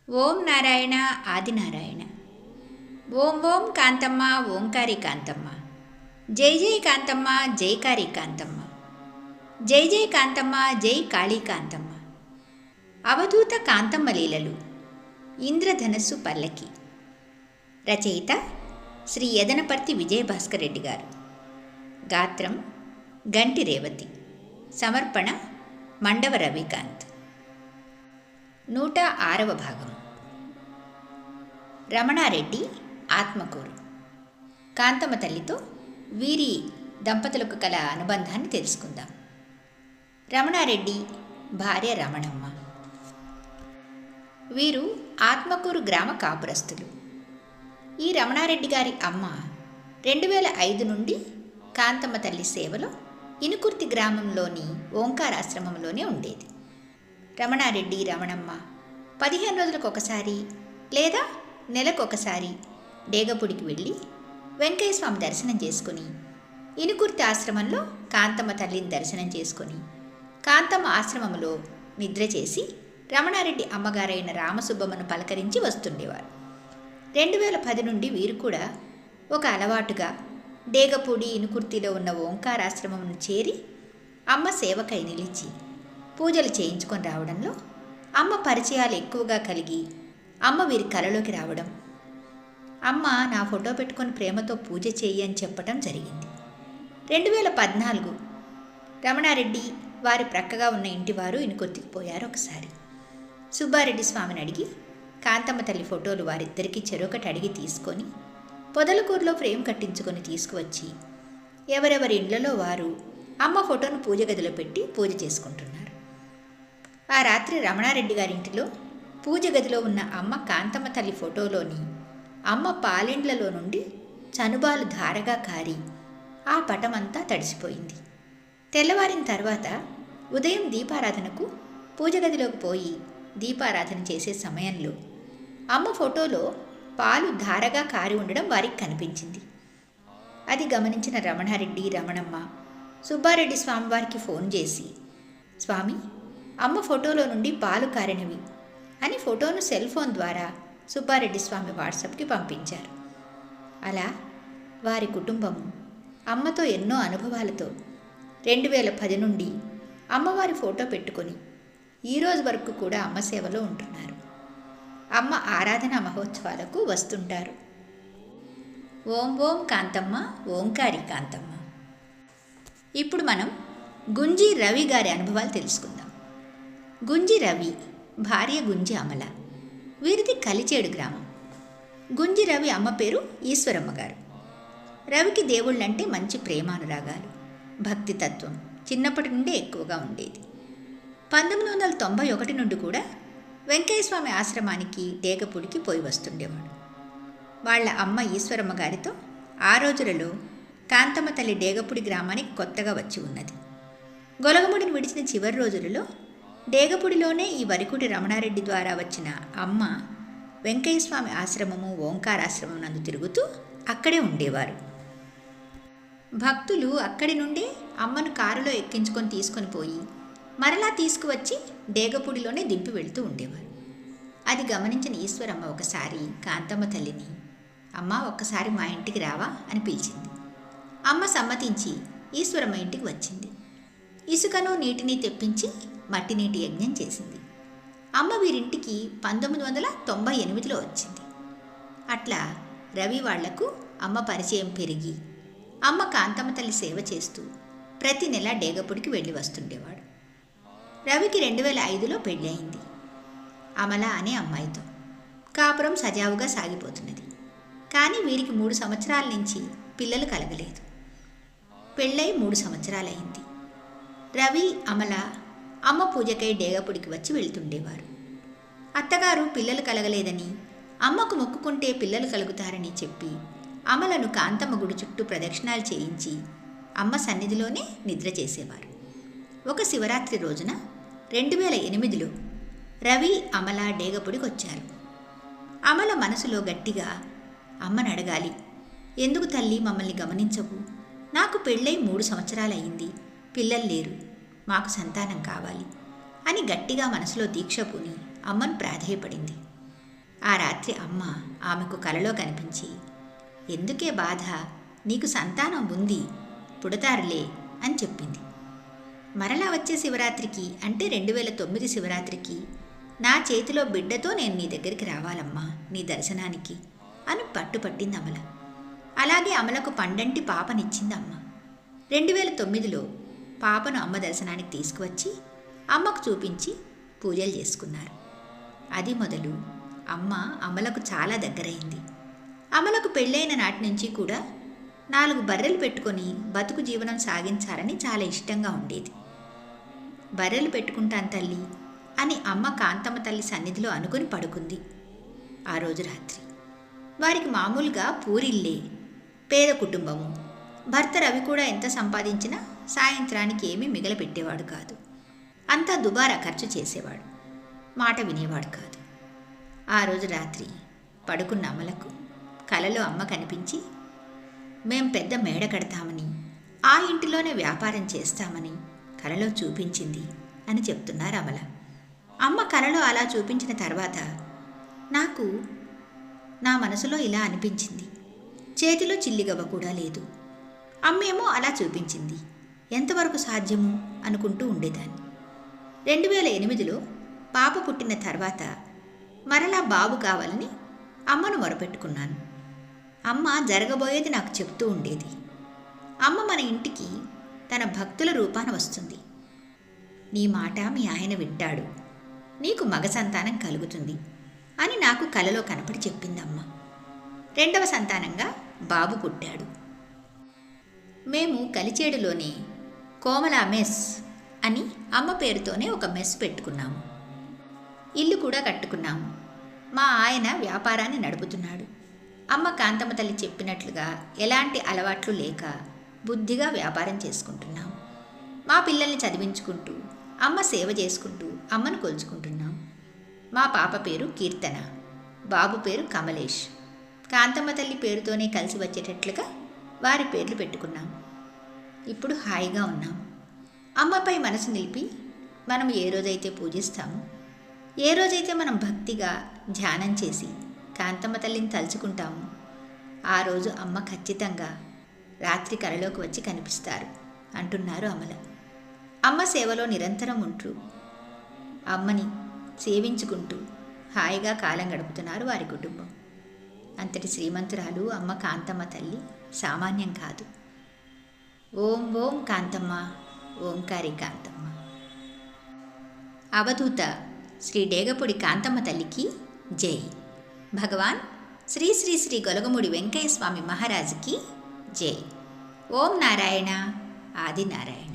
ఓం నారాయణ ఆదినారాయణ. ఓం ఓం కాంతమ్మ ఓంకారి కాంతమ్మ. జై జై కాంతమ్మ జైకారి కాంతమ్మ. జై జై కాంతమ్మ జై కాళీ కాంతమ్మ. అవధూత కాంతమ్మ లీలలు. ఇంద్రధనస్సు పల్లకి. రచయిత శ్రీ యదనపర్తి విజయభాస్కర్ రెడ్డి గారు. గాత్రం గంటి రేవతి. సమర్పణ మండవ రవికాంత్. 106వ భాగం. రమణారెడ్డి ఆత్మకూరు. కాంతమ్మ తల్లితో వీరి దంపతులకు కల అనుబంధాన్ని తెలుసుకుందాం. రమణారెడ్డి భార్య రమణమ్మ. వీరు ఆత్మకూరు గ్రామ కాపురస్తులు. ఈ రమణారెడ్డి గారి అమ్మ 2005 నుండి కాంతమ్మ తల్లి సేవలో ఇనుకుర్తి గ్రామంలోని ఓంకారాశ్రమంలోనే ఉండేది. రమణారెడ్డి రమణమ్మ 15 రోజులకు ఒకసారి లేదా నెలకొకసారి డేగపుడికి వెళ్ళి వెంకయ్య స్వామి దర్శనం చేసుకుని ఇనుకుర్తి ఆశ్రమంలో కాంతమ్మ తల్లిని దర్శనం చేసుకుని కాంతమ్మ ఆశ్రమంలో నిద్ర చేసి రమణారెడ్డి అమ్మగారైన రామసుబ్బమ్మను పలకరించి వస్తుండేవారు. 2010 నుండి వీరు కూడా ఒక అలవాటుగా డేగపూడి ఇనుకుర్తిలో ఉన్న ఓంకారాశ్రమమును చేరి అమ్మ సేవకై నిలిచి పూజలు చేయించుకొని రావడంలో అమ్మ పరిచయాలు ఎక్కువగా కలిగి అమ్మ వీరి కలలోకి రావడం, అమ్మ నా ఫోటో పెట్టుకొని ప్రేమతో పూజ చేయి అని చెప్పడం జరిగింది. 2014 రమణారెడ్డి వారి ప్రక్కగా ఉన్న ఇంటివారు ఇనుకొత్తికి పోయారు. ఒకసారి సుబ్బారెడ్డి స్వామిని అడిగి కాంతమ్మ తల్లి ఫోటోలు వారిద్దరికీ చెరొకటి అడిగి తీసుకొని పొదలకూరులో ఫ్రేమ్ కట్టించుకొని తీసుకువచ్చి ఎవరెవరి ఇండ్లలో వారు అమ్మ ఫోటోను పూజ గదిలో పెట్టి పూజ చేసుకుంటున్నారు. ఆ రాత్రి రమణారెడ్డి గారింటిలో పూజ గదిలో ఉన్న అమ్మ కాంతమ్మ తల్లి ఫోటోలోని అమ్మ పాలెండ్లలో నుండి చనుబాలు ధారగా కారి ఆ పటమంతా తడిసిపోయింది. తెల్లవారిన తర్వాత ఉదయం దీపారాధనకు పూజ గదిలోకి పోయి దీపారాధన చేసే సమయంలో అమ్మ ఫోటోలో పాలు ధారగా కారి ఉండడం వారికి కనిపించింది. అది గమనించిన రమణారెడ్డి రమణమ్మ సుబ్బారెడ్డి స్వామివారికి ఫోన్ చేసి, స్వామి, అమ్మ ఫోటోలో నుండి పాలు కారినవి అని ఫోటోను సెల్ ఫోన్ ద్వారా సుబ్బారెడ్డి స్వామి వాట్సాప్కి పంపించారు. అలా వారి కుటుంబం అమ్మతో ఎన్నో అనుభవాలతో 2010 నుండి అమ్మవారి ఫోటో పెట్టుకొని ఈరోజు వరకు కూడా అమ్మ సేవలో ఉంటున్నారు. అమ్మ ఆరాధన మహోత్సవాలకు వస్తుంటారు. ఓం ఓం కాంతమ్మ ఓంకారి కాంతమ్మ. ఇప్పుడు మనం గుంజి రవి గారి అనుభవాలు తెలుసుకుందాం. గుంజి రవి భార్య గుంజి అమల. వీరిది కలిచేడు గ్రామం. గుంజి రవి అమ్మ పేరు ఈశ్వరమ్మ గారు. రవికి దేవుళ్ళంటే మంచి ప్రేమానురాగాలు, భక్తితత్వం చిన్నప్పటి నుండి ఎక్కువగా ఉండేది. 1991 నుండి కూడా వెంకయ్యస్వామి ఆశ్రమానికి డేగపూడికి పోయి వస్తుండేవాడు. వాళ్ళ అమ్మ ఈశ్వరమ్మ గారితో ఆ రోజులలో కాంతమ్మ తల్లి డేగపూడి గ్రామానికి కొత్తగా వచ్చి ఉన్నది. గొలగముడిని విడిచిన చివరి రోజులలో డేగపూడిలోనే ఈ వరికుటి రమణారెడ్డి ద్వారా వచ్చిన అమ్మ వెంకయ్యస్వామి ఆశ్రమము ఓంకారాశ్రమం నందు తిరుగుతూ అక్కడే ఉండేవారు. భక్తులు అక్కడి నుండే అమ్మను కారులో ఎక్కించుకొని తీసుకొని పోయి మరలా తీసుకువచ్చి డేగపూడిలోనే దింపి వెళుతూ ఉండేవారు. అది గమనించిన ఈశ్వరమ్మ ఒకసారి కాంతమ్మ తల్లిని, అమ్మ ఒక్కసారి మా ఇంటికి రావా అని పిలిచింది. అమ్మ సమ్మతించి ఈశ్వరమ్మ ఇంటికి వచ్చింది. ఇసుకను నీటిని తెప్పించి మట్టి నీటి యజ్ఞం చేసింది. అమ్మ వీరింటికి 1998లో వచ్చింది. అట్లా రవి వాళ్లకు అమ్మ పరిచయం పెరిగి అమ్మ కాంతమ్మ తల్లి సేవ చేస్తూ ప్రతి నెల డేగపుడికి వెళ్ళి వస్తుండేవాడు. రవికి 2005లో పెళ్ళి అయింది. అమల అనే అమ్మాయితో కాపురం సజావుగా సాగిపోతున్నది. కానీ వీరికి 3 సంవత్సరాల నుంచి పిల్లలు కలగలేదు. పెళ్ళై 3 సంవత్సరాలైంది. రవి అమల అమ్మ పూజకై డేగపుడికి వచ్చి వెళ్తుండేవారు. అత్తగారు పిల్లలు కలగలేదని అమ్మకు మొక్కుకుంటే పిల్లలు కలుగుతారని చెప్పి అమలను కాంతమ్మ గుడి చుట్టూ ప్రదక్షిణాలు చేయించి అమ్మ సన్నిధిలోనే నిద్ర చేసేవారు. ఒక శివరాత్రి రోజున 2008లో రవి అమల డేగపుడికి వచ్చారు. అమల మనసులో గట్టిగా అమ్మను అడగాలి, ఎందుకు తల్లి మమ్మల్ని గమనించవు? నాకు పెళ్ళై 3 సంవత్సరాలయ్యింది, పిల్లలు లేరు, మాకు సంతానం కావాలి అని గట్టిగా మనసులో దీక్ష పూని అమ్మను ప్రాధేయపడింది. ఆ రాత్రి అమ్మ ఆమెకు కలలో కనిపించి, ఎందుకే బాధ, నీకు సంతానం ఉంది, పుడతారులే అని చెప్పింది. మరలా వచ్చే శివరాత్రికి అంటే 2009 శివరాత్రికి నా చేతిలో బిడ్డతో నేను నీ దగ్గరికి రావాలమ్మా, నీ దర్శనానికి అని పట్టుపట్టింది అమల. అలాగే అమలకు పండంటి పాపనిచ్చిందమ్మ. 2009లో పాపను అమ్మ దర్శనానికి తీసుకువచ్చి అమ్మకు చూపించి పూజలు చేసుకున్నారు. అది మొదలు అమ్మ అమలకు చాలా దగ్గరైంది. అమలకు పెళ్ళైన నాటి నుంచి కూడా 4 బర్రెలు పెట్టుకొని బతుకు జీవనం సాగించాలని చాలా ఇష్టంగా ఉండేది. బర్రెలు పెట్టుకుంటాను తల్లి అని అమ్మ కాంతమ్మ తల్లి సన్నిధిలో అనుకుని పడుకుంది. ఆ రోజు రాత్రి వారికి మామూలుగా పూరిల్లే, పేద కుటుంబము. భర్త రవి కూడా ఎంత సంపాదించినా సాయంత్రానికి ఏమీ మిగలపెట్టేవాడు కాదు. అంతా దుబారా ఖర్చు చేసేవాడు, మాట వినేవాడు కాదు. ఆ రోజు రాత్రి పడుకున్న అమలకు కలలో అమ్మ కనిపించి, మేం పెద్ద మేడ కడతామని, ఆ ఇంటిలోనే వ్యాపారం చేస్తామని కలలో చూపించింది అని చెప్తున్నారు అమల. అమ్మ కలలో అలా చూపించిన తర్వాత నాకు నా మనసులో ఇలా అనిపించింది, చేతిలో చిల్లిగవ్వ కూడా లేదు, అమ్మేమో అలా చూపించింది, ఎంతవరకు సాధ్యము అనుకుంటూ ఉండేదాన్ని. 2008లో పాప పుట్టిన తర్వాత మరలా బాబు కావాలని అమ్మను మొరపెట్టుకున్నాను. అమ్మ జరగబోయేది నాకు చెప్తూ ఉండేది. అమ్మ మన ఇంటికి తన భక్తుల రూపాన వస్తుంది, నీ మాట మీ ఆయన వింటాడు, నీకు మగ సంతానం కలుగుతుంది అని నాకు కలలో కనపడి చెప్పిందమ్మ. 2వ సంతానంగా బాబు పుట్టాడు. మేము కలిచేడులోనే కోమలా మెస్ అని అమ్మ పేరుతోనే ఒక మెస్ పెట్టుకున్నాము. ఇల్లు కూడా కట్టుకున్నాము. మా ఆయన వ్యాపారాన్ని నడుపుతున్నాడు. అమ్మ కాంతమ్మ తల్లి చెప్పినట్లుగా ఎలాంటి అలవాట్లు లేక బుద్ధిగా వ్యాపారం చేసుకుంటున్నాం. మా పిల్లల్ని చదివించుకుంటూ అమ్మ సేవ చేసుకుంటూ అమ్మను కొలుచుకుంటున్నాం. మా పాప పేరు కీర్తన, బాబు పేరు కమలేష్. కాంతమ్మ తల్లి పేరుతోనే కలిసి వచ్చేటట్లుగా వారి పేర్లు పెట్టుకున్నాం. ఇప్పుడు హాయిగా ఉన్నాం. అమ్మపై మనసు నిలిపి మనం ఏ రోజైతే పూజిస్తామో, ఏ రోజైతే మనం భక్తిగా ధ్యానం చేసి కాంతమ్మ తల్లిని తలుచుకుంటాము, ఆ రోజు అమ్మ ఖచ్చితంగా రాత్రి కలలోకి వచ్చి కనిపిస్తారు అంటున్నారు అమల. అమ్మ సేవలో నిరంతరం ఉంటూ అమ్మని సేవించుకుంటూ హాయిగా కాలం గడుపుతున్నారు వారి కుటుంబం. అంతటి శ్రీమంతురాలు అమ్మ కాంతమ్మ తల్లి సామాన్యం కాదు. ఓం ఓం కాంతమ్మ, ఓంకారి కాంతమ్మ. అవధూత శ్రీ డేగపూడి కాంతమ్మ తల్లికి జై. భగవాన్ శ్రీ శ్రీ శ్రీ గొలగమూడి వెంకయ్య స్వామి మహారాజుకి జై. ఓం నారాయణ ఆది నారాయణ.